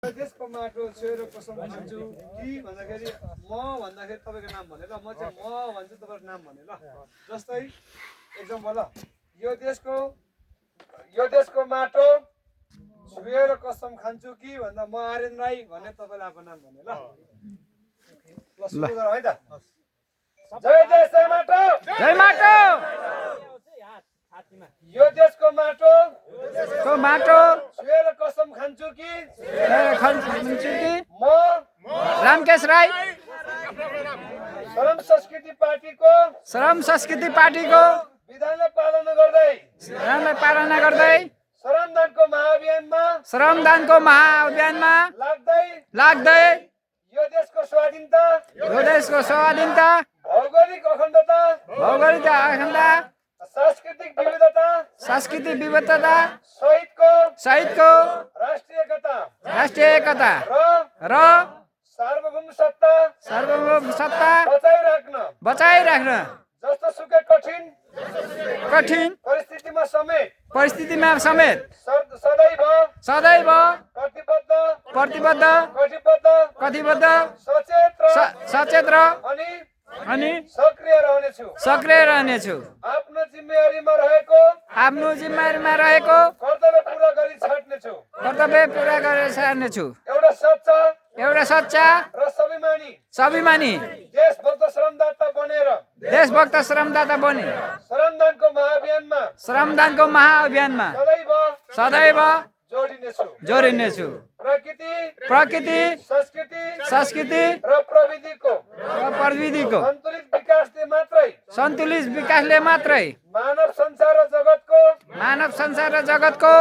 त्यसको माटो छोएर कसम खान्छु कि भन्दाखेरि म भन्दाखेरि तपाईँको नाम भने ल म चाहिँ म भन्छु तपाईँको नाम भने ल जस्तै एक्जाम्पल ल यो देशको माटो छोएर कसम खान्छु कि भन्दा म आर्यन राई भने तपाईँले आफ्नो नाम भने ल ल सुरु गरौँ है त जय देश जय माटो जय माटो यो देशको माटो छोएर कसम खान्छु कि म रामकेश राई श्रम संस्कृति पार्टीको विधानलाई पालना गर्दै श्रमदानको महाअभियानमा लाग्दै यो देशको स्वाधीनता भौगोलिक अखण्डता सांस्कृतिक विविधता सहितको राष्ट्रिय एकता र सार्वभौम सत्ता बचाइराख्न जस्तोसुकै कठिन परिस्थितिमा समेत सदैव प्रतिबद्ध सचेत अनि सक्रिय रहनेछु आफ्नो जिम्मेवारीमा रहेको कर्तव्य पूरा गरी छाड्नेछु एउटा सच्चा र स्वाभिमानी देशभक्त श्रमदाता बने श्रमदानको महाअभियानमा सदैव जोडिनेछु प्रकृति संस्कृति र प्रविधिको सन्तुलित विकासले मात्रै मानव संसार र जगतको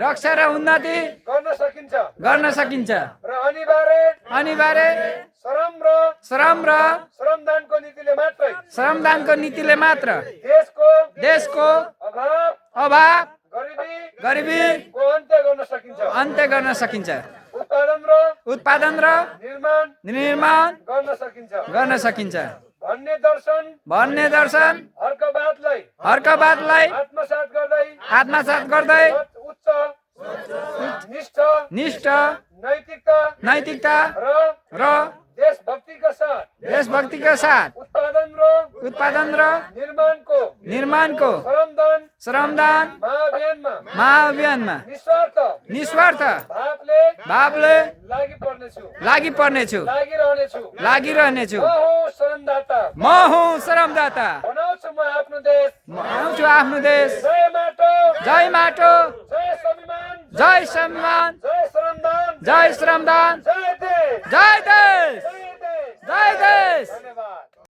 रक्षा र उन्नति गर्न सकिन्छ र अनिवार्य श्रम र श्रमदानको नीतिले मात्र देशको अभाव गरिबीको अन्त्य गर्न सकिन्छ उत्पादन र निर्माण गर्न सकिन्छ भन्ने दर्शन हर्कवादलाई आत्मसात गर्दै निष्ठ नैतिकता र देशभक्तिका साथ उत्पादन र निर्माणको श्रमदान महाअभियानमा निस्वार्थ भावले लागिरहनेछु म हुँ श्रमदाता बनाउँछु आफ्नो देश जय माटो जय सम्मान जय श्रमदान जय देश।